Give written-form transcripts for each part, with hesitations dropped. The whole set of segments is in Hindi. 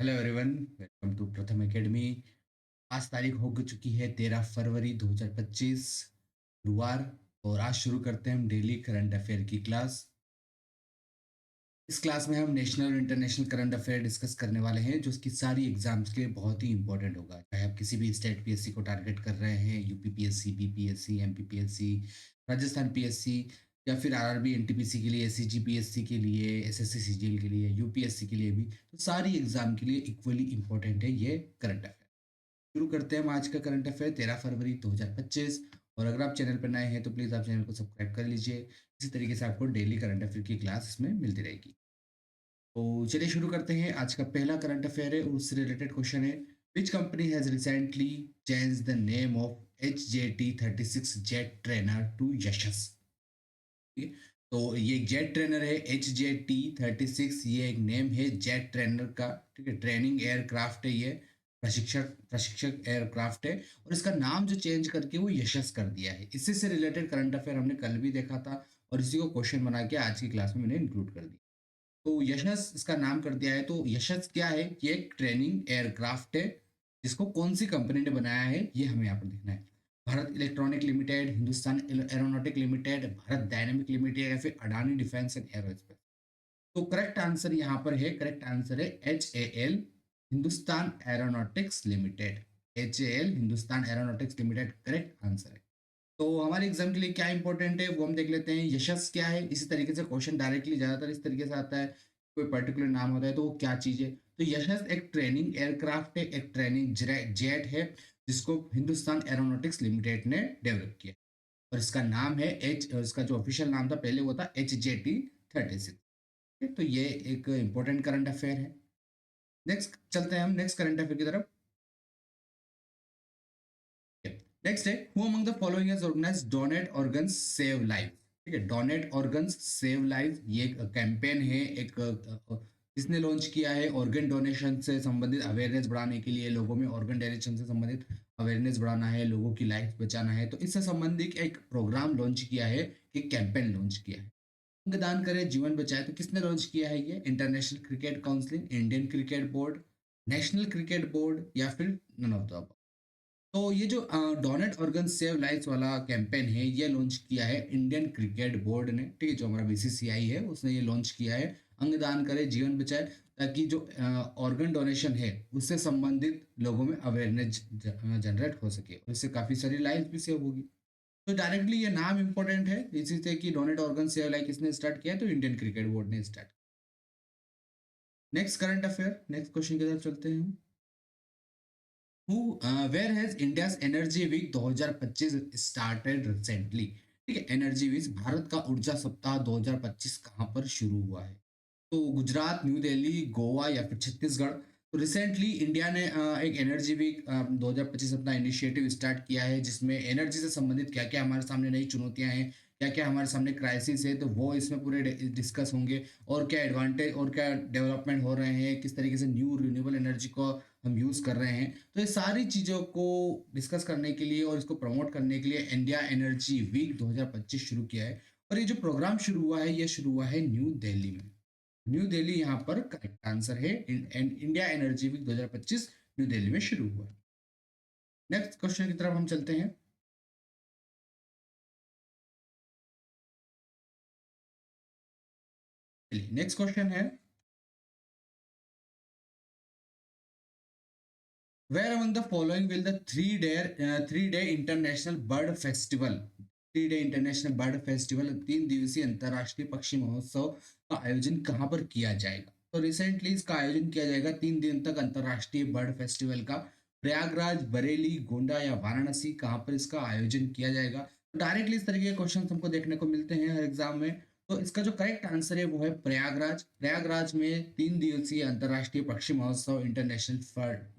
हेलो एवरीवन, वेलकम टू प्रथम एकेडमी। आज तारीख हो चुकी है 13 फरवरी 2025 गुरुवार। और आज शुरू करते हैं हम डेली करंट अफेयर की क्लास। इस क्लास में हम नेशनल और इंटरनेशनल करंट अफेयर डिस्कस करने वाले हैं जो कि सारी एग्जाम्स के लिए बहुत ही इंपॉर्टेंट होगा। चाहे आप किसी भी स्टेट पीएससी को टारगेट कर रहे हैं, UP PSC, BPSC, MPPSC, Rajasthan PSC, या फिर आरआरबी एनटीपीसी के लिए, एससीजी पीएससी के लिए, एसएससी सीजीएल के लिए, यूपीएससी के लिए भी, तो सारी एग्जाम के लिए इक्वली इंपॉर्टेंट है ये करंट अफेयर। शुरू करते हैं हम आज का करंट अफेयर 13 फरवरी 2025। और अगर आप चैनल पर नए हैं तो प्लीज़ आप चैनल को सब्सक्राइब कर लीजिए। इसी तरीके से आपको डेली करंट अफेयर की क्लास इसमें मिलती रहेगी। तो चलिए शुरू करते हैं। आज का पहला करंट अफेयर है, उससे रिलेटेड क्वेश्चन है। Which company has recently change the name of HJT-36 jet trainer to Yashas? ठीक है, तो ये जेट ट्रेनर है HJT-36, ये एक नेम है जेट ट्रेनर का। ठीक है, ट्रेनिंग एयरक्राफ्ट है ये, प्रशिक्षक प्रशिक्षक एयरक्राफ्ट है। और इसका नाम जो चेंज करके वो यशस कर दिया है। इसी से रिलेटेड करंट अफेयर हमने कल भी देखा था और इसी को क्वेश्चन बना के आज की क्लास में मैंने इंक्लूड कर दिया। तो यशस इसका नाम कर दिया है। तो यशस क्या है? ये एक ट्रेनिंग एयरक्राफ्ट है जिसको कौन सी कंपनी ने बनाया है ये हमें यहाँ पर देखना है। Bharat electronic limited, Hindustan aeronautic limited, Bharat dynamic limited, या फिर अडानी डिफेंस एंड एरोस्पेस। तो करेक्ट आंसर यहाँ पर है, करेक्ट आंसर है HAL, Hindustan aeronautics limited. HAL, Hindustan aeronautics limited correct answer है। तो हमारे एग्जाम के लिए क्या इंपॉर्टेंट है वो हम देख लेते हैं। यशस क्या है? इसी तरीके से क्वेश्चन डायरेक्टली ज्यादातर इस तरीके से आता है, कोई पर्टिकुलर नाम होता है तो वो क्या चीज है। तो यशस एक ट्रेनिंग एयरक्राफ्ट है, एक ट्रेनिंग जेट है जिसको हिंदुस्तान एरोनॉटिक्स लिमिटेड ने डेवलप किया। और इसका नाम है इसका जो ऑफिशियल नाम था पहले वो था HJT-36। तो ये एक इंपॉर्टेंट करंट अफेयर है। नेक्स्ट चलते हैं हम नेक्स्ट करंट अफेयर की तरफ। नेक्स्ट है, who among the following has organized donate organs save life? ठीक है, डोनेट ऑर्गन्स सेव लाइफ ये एक कैंपेन है, एक किसने लॉन्च किया है? ऑर्गन डोनेशन से संबंधित अवेयरनेस बढ़ाने के लिए, लोगों में ऑर्गन डोनेशन से संबंधित अवेयरनेस बढ़ाना है, लोगों की लाइफ बचाना है, तो इससे संबंधित एक प्रोग्राम लॉन्च किया है, एक कैंपेन लॉन्च किया है। अंगदान करें जीवन बचाए, तो किसने लॉन्च किया है ये? International cricket council, Indian cricket board, national cricket board, या फिर नन ऑफ द। तो ये जो डोनेट ऑर्गन सेव लाइफ वाला कैंपेन है ये लॉन्च किया है इंडियन क्रिकेट बोर्ड ने। ठीक है, जो हमारा बीसीसीआई है उसने ये लॉन्च किया है। अंगदान करे जीवन बचाए, ताकि जो ऑर्गन डोनेशन है उससे संबंधित लोगों में अवेयरनेस जनरेट हो सके और इससे काफ़ी सारी लाइफ भी सेव होगी। तो डायरेक्टली ये नाम इंपॉर्टेंट है इसी से कि डोनेट ऑर्गन सेव लाइफ किसने स्टार्ट किया है? तो इंडियन क्रिकेट बोर्ड ने start. Next current affair, next question की तरफ चलते हैं। Where has India's energy week 2025 started recently? ठीक है, एनर्जी वीक भारत का ऊर्जा सप्ताह 2025 कहाँ पर शुरू हुआ है? तो गुजरात, न्यू दिल्ली, गोवा, या फिर छत्तीसगढ़? तो रिसेंटली इंडिया ने एक एनर्जी वीक 2025 अपना इनिशिएटिव स्टार्ट किया है जिसमें एनर्जी से संबंधित क्या क्या हमारे सामने नई चुनौतियां हैं, क्या क्या हमारे सामने क्राइसिस है, तो वो इसमें पूरे डिस्कस होंगे। और क्या एडवांटेज और क्या डेवलपमेंट हो रहे हैं, किस तरीके से न्यू रिन्यूएबल एनर्जी को हम यूज़ कर रहे हैं। तो ये सारी चीज़ों को डिस्कस करने के लिए और इसको प्रमोट करने के लिए इंडिया एनर्जी वीक 2025 शुरू किया है। और ये जो प्रोग्राम शुरू हुआ है ये शुरू हुआ है न्यू दिल्ली में। न्यू दिल्ली यहाँ पर करेक्ट आंसर है। India energy week 2025 new Delhi में शुरू हुआ है। नेक्स्ट क्वेश्चन की तरफ हम चलते हैं। चलिए नेक्स्ट क्वेश्चन है, where among the following will the three day international bird festival? 3 day international bird festival, 3 दिवसीय अंतर्राष्ट्रीय पक्षी महोत्सव का आयोजन कहाँ पर किया जाएगा? तो रिसेंटली इसका आयोजन किया जाएगा 3 दिन तक अंतर्राष्ट्रीय बर्ड फेस्टिवल का। प्रयागराज, बरेली, गोंडा, या वाराणसी, कहाँ पर इसका आयोजन किया जाएगा? तो डायरेक्टली इस तरीके के क्वेश्चन हमको देखने को मिलते हैं हर एग्जाम में। तो इसका जो करेक्ट आंसर है वो है प्रयागराज। प्रयागराज में 3 दिवसीय अंतर्राष्ट्रीय पक्षी महोत्सव, इंटरनेशनल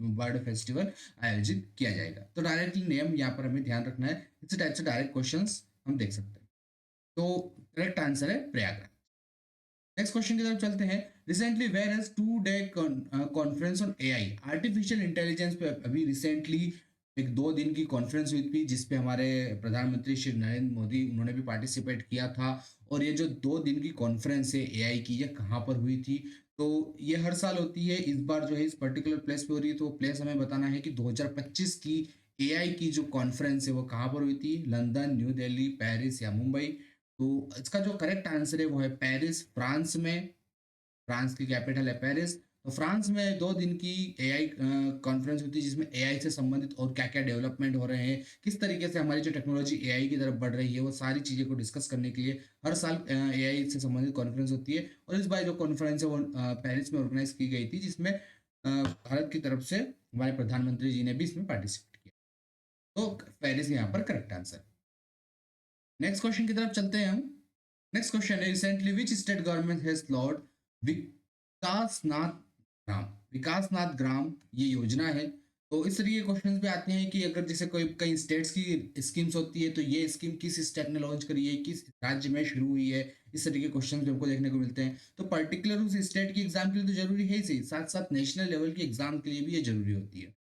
बर्ड फेस्टिवल आयोजित किया जाएगा। तो डायरेक्टली नेम यहाँ पर हमें ध्यान रखना है, इस टाइप से डायरेक्ट क्वेश्चंस हम देख सकते हैं। तो करेक्ट आंसर है प्रयागराज। नेक्स्ट क्वेश्चन की तरफ चलते हैं। Recently where has 2 day conference on AI artificial intelligence पे अभी रिसेंटली एक 2 दिन की कॉन्फ्रेंस हुई थी जिसपे हमारे प्रधानमंत्री श्री नरेंद्र मोदी उन्होंने भी पार्टिसिपेट किया था। और ये जो 2 दिन की कॉन्फ्रेंस है एआई की, ये कहाँ पर हुई थी? तो ये हर साल होती है, इस बार जो है इस पर्टिकुलर प्लेस पे हो रही है, तो वो प्लेस हमें बताना है कि 2025 की एआई की जो कॉन्फ्रेंस है वो कहाँ पर हुई थी, लंदन, न्यू दिल्ली, पेरिस या मुंबई। तो इसका जो करेक्ट आंसर है वो है पेरिस, फ्रांस में। फ्रांस की कैपिटल है पेरिस। तो फ्रांस में 2 दिन की एआई कॉन्फ्रेंस हुई थी, जिसमें एआई से संबंधित और क्या-क्या डेवलपमेंट हो रहे हैं, किस तरीके से हमारी जो टेक्नोलॉजी एआई की तरफ बढ़ रही है, वो सारी चीज़ें को डिस्कस करने के लिए हर साल एआई से संबंधित कॉन्फ्रेंस होती है। और इस बार जो कॉन्फ्रेंस है वो पेरिस में ऑर्गेनाइज़ की गई थी, जिसमें भारत की तरफ से हमारे प्रधानमंत्री जी ने भी इसमें पार्टिसिपेट किया। तो पेरिस यहाँ पर करेक्ट आंसर। नेक्स्ट क्वेश्चन की तरफ चलते हैं हम। नेक्स्ट क्वेश्चन है, recently which state government has launched Vikasnath Gram. Vikasnath Gram ये योजना है। तो इस तरीके के क्वेश्चन पे आते हैं कि अगर जैसे कोई कई स्टेट्स की स्कीम्स होती है, तो ये स्कीम किस स्टेट ने लॉन्च करी है, किस राज्य में शुरू हुई है, इस तरीके के क्वेश्चन भी हमको देखने को मिलते हैं। तो पर्टिकुलर उस स्टेट की एग्जाम के लिए तो जरूरी है ही सही, साथ साथ नेशनल लेवल की एग्जाम के लिए भी ये जरूरी होती है।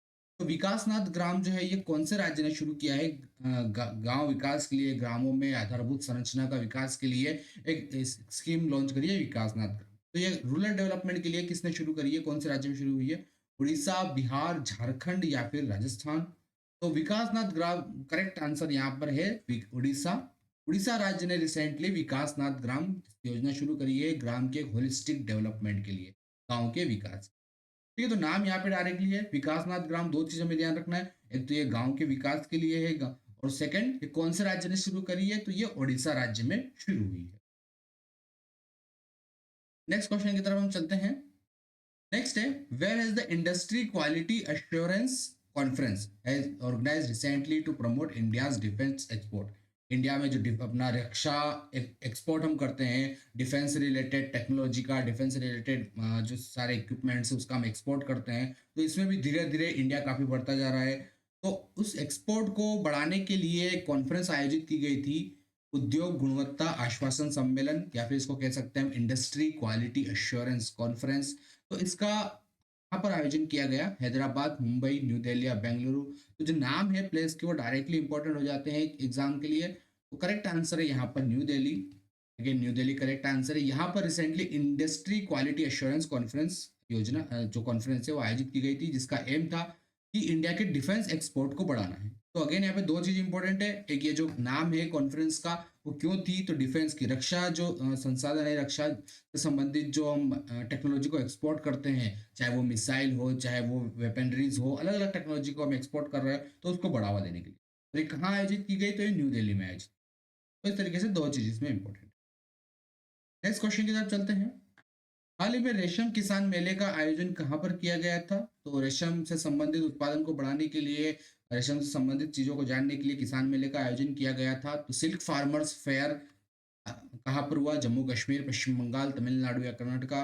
तो विकासनाथ ग्राम जो है ये कौन से राज्य ने शुरू किया है, गांव विकास के लिए, ग्रामों में आधारभूत संरचना का विकास के लिए एक स्कीम लॉन्च करी है विकासनाथ ग्राम। तो ये रूरल डेवलपमेंट के लिए किसने शुरू करी है, कौन से राज्य में शुरू हुई है, उड़ीसा, बिहार, झारखंड या फिर राजस्थान। तो विकासनाथ ग्राम करेक्ट आंसर यहाँ पर है उड़ीसा। उड़ीसा राज्य ने रिसेंटली विकासनाथ ग्राम योजना शुरू करी है, ग्राम के होलिस्टिक डेवलपमेंट के लिए, गांव के विकास। ठीक है, तो नाम यहाँ पे डायरेक्टली है विकासनाथ ग्राम। दो चीजों में ध्यान रखना है, एक तो ये गांव के विकास के लिए है, और सेकंड ये कौन से राज्य ने शुरू करी है, तो ये ओडिशा राज्य में शुरू हुई है। नेक्स्ट क्वेश्चन की तरफ हम चलते हैं। नेक्स्ट है, where has the industry quality assurance conference has organized recently to promote India's defence export. India में जो अपना रक्षा एक्सपोर्ट हम करते हैं, डिफेंस रिलेटेड टेक्नोलॉजी का, डिफेंस रिलेटेड जो सारे इक्विपमेंट्स है उसका हम एक्सपोर्ट करते हैं, तो इसमें भी धीरे धीरे इंडिया काफी बढ़ता जा रहा है। तो उस एक्सपोर्ट को बढ़ाने के लिए एक कॉन्फ्रेंस आयोजित की गई थी, उद्योग गुणवत्ता आश्वासन सम्मेलन, या फिर इसको कह सकते हैं इंडस्ट्री क्वालिटी एश्योरेंस कॉन्फ्रेंस। तो इसका यहाँ पर आयोजन किया गया, हैदराबाद, मुंबई, न्यू दिल्ली या बेंगलुरु। तो जो नाम है प्लेस के वो डायरेक्टली इंपॉर्टेंट हो जाते हैं एग्जाम के लिए। तो करेक्ट आंसर है यहाँ पर new Delhi. Again new Delhi correct answer है। यहाँ पर recently industry quality assurance conference योजना जो कॉन्फ्रेंस है वो आयोजित की गई थी, जिसका एम था कि इंडिया के डिफेंस एक्सपोर्ट को बढ़ाना है। तो अगेन यहाँ पे दो चीज इंपॉर्टेंट है, एक ये जो नाम है कॉन्फ्रेंस का वो क्यों थी, तो डिफेंस की रक्षा जो संसाधन है, रक्षा से संबंधित जो हम टेक्नोलॉजी को एक्सपोर्ट करते हैं, चाहे वो मिसाइल हो, चाहे वो वेपनरीज हो, अलग अलग टेक्नोलॉजी को हम एक्सपोर्ट कर रहे हैं, तो उसको बढ़ावा देने के लिए। तो ये कहाँ आयोजित की गई, तो ये न्यू दिल्ली में आयोजित। तो इस तरीके से दो चीज इसमें इंपॉर्टेंट। नेक्स्ट क्वेश्चन की तरफ चलते हैं। हाल ही में रेशम किसान मेले का आयोजन कहाँ पर किया गया था, तो रेशम से संबंधित उत्पादन को बढ़ाने के लिए, रेशम से संबंधित चीजों को जानने के लिए किसान मेले का आयोजन किया गया था। तो सिल्क फार्मर्स फेयर कहाँ पर हुआ, जम्मू कश्मीर, पश्चिम बंगाल, तमिलनाडु या कर्नाटका।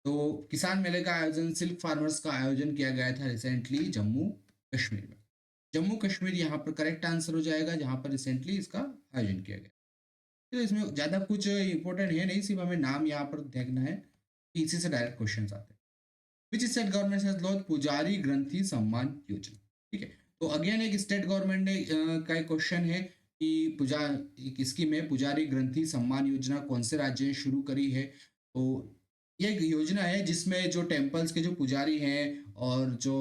तो किसान मेले का आयोजन, सिल्क फार्मर्स का आयोजन किया गया था रिसेंटली जम्मू कश्मीर में। जम्मू कश्मीर यहाँ पर करेक्ट आंसर हो जाएगा, जहाँ पर रिसेंटली इसका आयोजन किया गया। तो इसमें ज्यादा कुछ इंपॉर्टेंट है नहीं, सिर्फ हमें नाम यहाँ पर देखना है, इसी से डायरेक्ट क्वेश्चन आते हैं। विच स्टेट गवर्नमेंट हैज लॉन्च पुजारी ग्रंथी सम्मान योजना। ठीक है, तो अगेन एक स्टेट गवर्नमेंट ने का एक क्वेश्चन है कि पूजा एक स्कीम है पुजारी ग्रंथी सम्मान योजना, कौन से राज्य ने शुरू करी है। तो ये एक योजना है जिसमें जो टेम्पल्स के जो पुजारी हैं और जो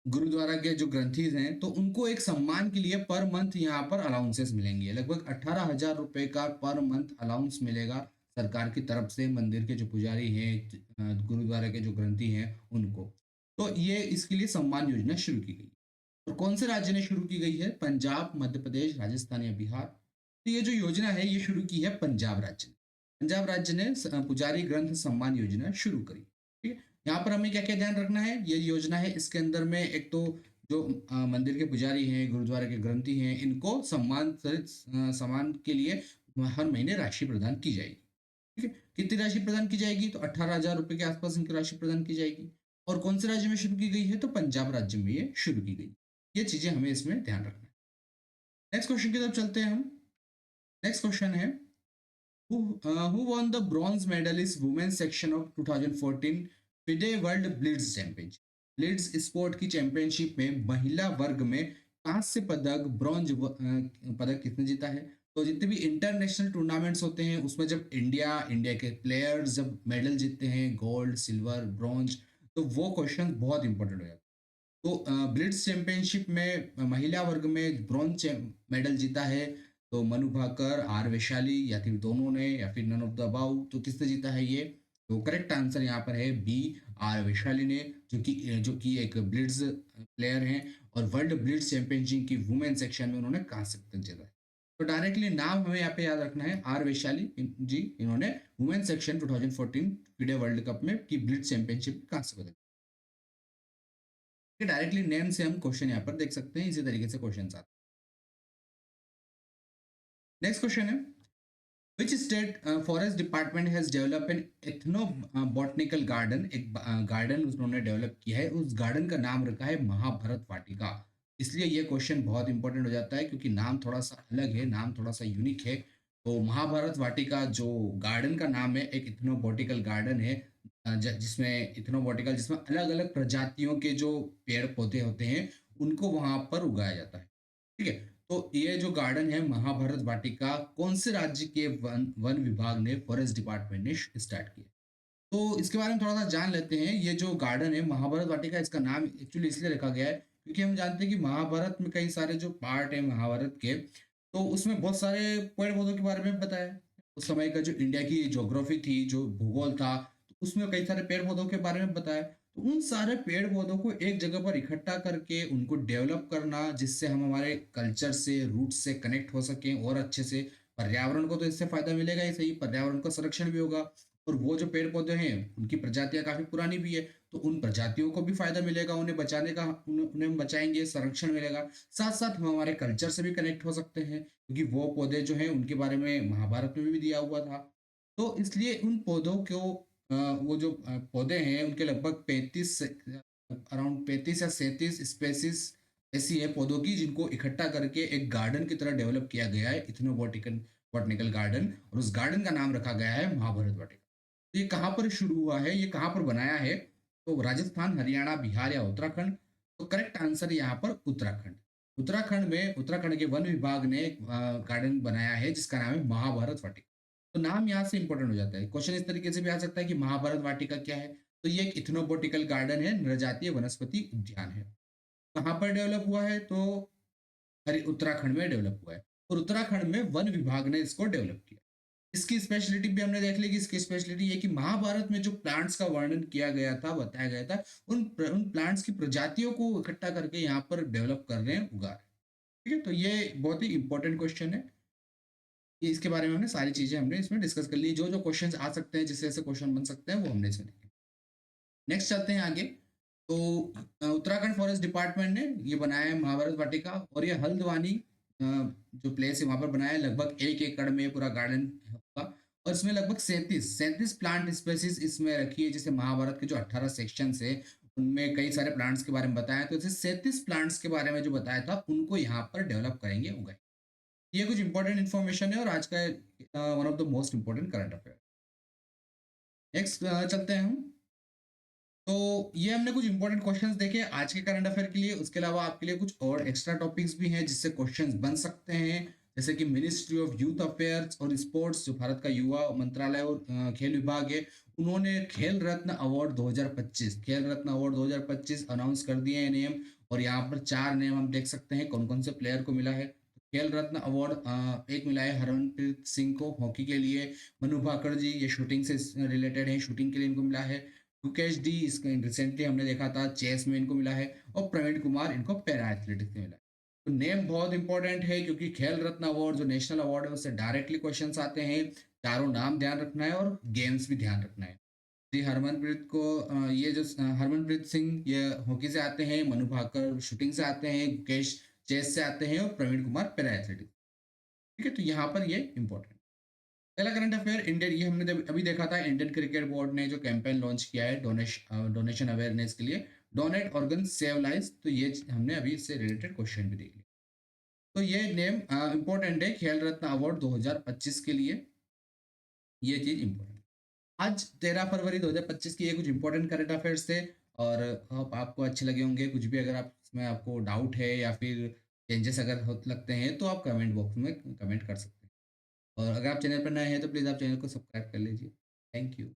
गुरुद्वारा के जो ग्रंथीज हैं, तो उनको एक सम्मान के लिए पर मंथ यहाँ पर अलाउंसेस मिलेंगे, लगभग 18,000 रुपए का पर मंथ अलाउंस मिलेगा सरकार की तरफ से मंदिर के जो पुजारी हैं, गुरुद्वारा के जो ग्रंथी हैं उनको। तो ये इसके लिए सम्मान योजना शुरू की गई। और कौन से राज्य ने शुरू की गई है, पंजाब, मध्य प्रदेश, राजस्थान या बिहार। तो ये जो योजना है ये शुरू की है पंजाब राज्य ने। पंजाब राज्य ने पुजारी ग्रंथ सम्मान योजना शुरू करी। ठीक है, यहाँ पर हमें क्या क्या ध्यान रखना है, ये योजना है इसके अंदर में एक तो जो मंदिर के पुजारी हैं, गुरुद्वारा के ग्रंथी हैं, इनको सम्मान के लिए हर महीने राशि प्रदान की जाएगी। ठीक है, कितनी राशि प्रदान की जाएगी, तो 18,000 रुपए के आसपास इनकी राशि प्रदान की जाएगी। और कौन से राज्य में शुरू की गई है, तो पंजाब राज्य में ये शुरू की गई। ये चीजें हमें इसमें ध्यान रखना है। नेक्स्ट क्वेश्चन की तरफ चलते हैं हम। नेक्स्ट क्वेश्चन है, who won the bronze medalist women's section of 2014 FIDE World Blitz Championship। Blitz sport की चैंपियनशिप में महिला वर्ग में कांस्य पदक, ब्रॉन्ज पदक किसने जीता है, तो जितने भी इंटरनेशनल टूर्नामेंट्स होते हैं उसमें जब इंडिया के प्लेयर्स जब मेडल जीतते हैं गोल्ड, सिल्वर, ब्रॉन्ज, तो वो क्वेश्चन बहुत इंपॉर्टेंट हो जाता है। तो ब्लिट्ज चैंपियनशिप में महिला वर्ग में ब्रॉन्ज मेडल जीता है, तो मनु भाकर, आर वैशाली, या फिर दोनों ने, या फिर नन ऑफ द अबाउ, तो किसने जीता है ये? तो करेक्ट आंसर यहाँ पर है बी, आर वैशाली ने, जो कि एक ब्लिट्ज प्लेयर हैं और वर्ल्ड ब्लिट्ज चैंपियनशिप की वुमेन सेक्शन में उन्होंने कांस्य पदक जीता है। तो डायरेक्टली नाम हमें यहाँ पे याद रखना है, आर वैशाली जी, इन्होंने women section 2014 FIDE world cup में की ब्लिट्ज चैंपियनशिप कांस्य पदक। डायरेक्टली नेम से हम क्वेश्चन यहाँ पर देख सकते हैं, इसी तरीके से क्वेश्चन आते हैं। नेक्स्ट क्वेश्चन है, which state forest department has develop an ethno botanical garden? एक गार्डन उन्होंने डेवलप किया है, उस गार्डन का नाम रखा है महाभारत वाटिका। इसलिए ये क्वेश्चन बहुत इंपॉर्टेंट हो जाता है क्योंकि नाम थोड़ा सा अलग है, नाम थोड़ा सा यूनिक है। तो महाभारत वाटिका जो गार्डन का नाम है, एक इथनोबॉटिकल गार्डन है, जिसमें इथनोबॉटिकल, जिसमें अलग अलग प्रजातियों के जो पेड़ पौधे होते हैं उनको वहां पर उगाया जाता है। ठीक है। तो ये जो गार्डन है महाभारत वाटिका, कौन से राज्य के वन वन विभाग ने, फॉरेस्ट डिपार्टमेंट ने स्टार्ट किया? तो इसके बारे में थोड़ा सा जान लेते हैं। ये जो गार्डन है महाभारत वाटिका, इसका नाम एक्चुअली इसलिए रखा गया है क्योंकि हम जानते हैं कि महाभारत में कई सारे जो पार्ट है महाभारत के, तो उसमें बहुत सारे पेड़ पौधों के बारे में बताया है। उस समय का जो इंडिया की ज्योग्राफी थी, जो भूगोल था, तो उसमें कई सारे पेड़ पौधों के बारे में बताया। तो उन सारे पेड़ पौधों को एक जगह पर इकट्ठा करके उनको डेवलप करना, जिससे हम हमारे कल्चर से, रूट से कनेक्ट हो सकें और अच्छे से। पर्यावरण को तो इससे फायदा मिलेगा ही सही, पर्यावरण का संरक्षण भी होगा, और वो जो पेड़ पौधे हैं उनकी प्रजातियां काफी पुरानी भी है, तो उन प्रजातियों को भी फायदा मिलेगा, उन्हें बचाने का, उन्हें हम बचाएंगे, संरक्षण मिलेगा। साथ साथ हम हमारे कल्चर से भी कनेक्ट हो सकते हैं क्योंकि वो पौधे जो हैं उनके बारे में महाभारत में भी दिया हुआ था। तो इसलिए उन पौधों को, वो जो पौधे हैं उनके लगभग 35, अराउंड 35 या 37 स्पेसिस ऐसी है पौधों की, जिनको इकट्ठा करके एक गार्डन की तरह डेवलप किया गया है, इथनोबॉटिकल बॉटनिकल गार्डन, और उस गार्डन का नाम रखा गया है महाभारत वाटिका। तो ये कहाँ पर शुरू हुआ है, ये कहाँ पर बनाया है? तो राजस्थान, हरियाणा, बिहार या उत्तराखंड? तो करेक्ट आंसर यहाँ पर उत्तराखंड। उत्तराखंड में, उत्तराखंड के वन विभाग ने एक गार्डन बनाया है जिसका नाम है महाभारत वाटिका। तो नाम यहाँ से इंपॉर्टेंट हो जाता है। क्वेश्चन इस तरीके से भी आ सकता है कि महाभारत वाटिका क्या है? तो ये एक इथनोबॉटिकल गार्डन है, नृजातीय वनस्पति उद्यान है। कहाँ पर डेवलप हुआ है? तो हरि उत्तराखंड में डेवलप हुआ है, और उत्तराखंड में वन विभाग ने इसको डेवलप किया। इसकी स्पेशलिटी भी हमने देख ली कि इसकी स्पेशलिटी ये कि महाभारत में जो प्लांट्स का वर्णन किया गया था, बताया गया था, उन प्लांट्स की प्रजातियों को इकट्ठा करके यहाँ पर डेवलप कर रहे हैं, उगा रहे हैं। ठीक है, तो ये बहुत ही इंपॉर्टेंट क्वेश्चन है। ये इसके बारे में हमने सारी चीजें हमने इसमें डिस्कस कर ली, जो जो क्वेश्चंस आ सकते हैं, जिससे ऐसे क्वेश्चन बन सकते हैं, वो हमने इसमें देखे। नेक्स्ट चलते हैं आगे। तो उत्तराखंड फॉरेस्ट डिपार्टमेंट ने ये बनाया है महाभारत वाटिका, और ये हल्द्वानी जो प्लेस है वहां पर बनाया है, लगभग 1 एकड़ में पूरा गार्डन होगा, और इसमें लगभग 37 प्लांट स्पेसीज इसमें रखी है। जैसे महाभारत के जो 18 सेक्शन है उनमें कई सारे प्लांट्स के बारे में बताया, तो जैसे 37 प्लांट्स के बारे में जो बताया था उनको यहाँ पर डेवलप करेंगे, उगाए। ये कुछ इंपॉर्टेंट इन्फॉर्मेशन है और आज का one of the most important current affair. Next चलते हैं हम। तो ये हमने कुछ इंपॉर्टेंट क्वेश्चंस देखे आज के करंट अफेयर के लिए। उसके अलावा आपके लिए कुछ और एक्स्ट्रा टॉपिक्स भी हैं जिससे क्वेश्चंस बन सकते हैं, जैसे कि मिनिस्ट्री ऑफ यूथ अफेयर्स और स्पोर्ट्स, जो भारत का युवा मंत्रालय और खेल विभाग है, उन्होंने खेल रत्न अवार्ड 2025, खेल रत्न अवार्ड 2025 अनाउंस कर दिए हैं नेम। और यहाँ पर 4 नेम हम देख सकते हैं कौन कौन से प्लेयर को मिला है। खेल रत्न अवार्ड एक मिला है हरमनप्रीत सिंह को हॉकी के लिए, मनु भाकर जी ये शूटिंग से रिलेटेड है, शूटिंग के लिए इनको मिला है। मुकेश डी, इसका रिसेंटली हमने देखा था चेस में इनको मिला है, और प्रवीण कुमार इनको पैरा एथलेटिक्स में मिला है। तो नेम बहुत इंपॉर्टेंट है क्योंकि खेल रत्न अवार्ड जो नेशनल अवार्ड है उससे डायरेक्टली क्वेश्चंस आते हैं। चारों नाम ध्यान रखना है और गेम्स भी ध्यान रखना है। जी हरमनप्रीत को ये जो हरमनप्रीत सिंह ये हॉकी से आते हैं, मनु भाकर शूटिंग से आते हैं, मुकेश चेस से आते हैं, और प्रवीण कुमार पैरा एथलेटिक्स। ठीक है, तो यहाँ पर ये इंपॉर्टेंट। पहला करंट अफेयर इंडियन, ये हमने अभी देखा था, इंडियन क्रिकेट बोर्ड ने जो कैंपेन लॉन्च किया है डोनेशन अवेयरनेस के लिए, डोनेट ऑर्गन सेव लाइव्स, तो ये हमने अभी इससे रिलेटेड क्वेश्चन भी देख लिया। तो ये नेम इंपॉर्टेंट है खेल रत्न अवार्ड 2025 के लिए, ये चीज इंपॉर्टेंट। आज 13 फरवरी 2025 की ये कुछ इंपॉर्टेंट करंट अफेयर्स थे, और आपको अच्छे लगे होंगे। कुछ भी अगर आप इसमें आपको डाउट है या फिर चेंजेस अगर लगते हैं तो आप कमेंट बॉक्स में कमेंट कर सकते हैं। और अगर आप चैनल पर नए हैं तो प्लीज़ आप चैनल को सब्सक्राइब कर लीजिए। Thank you.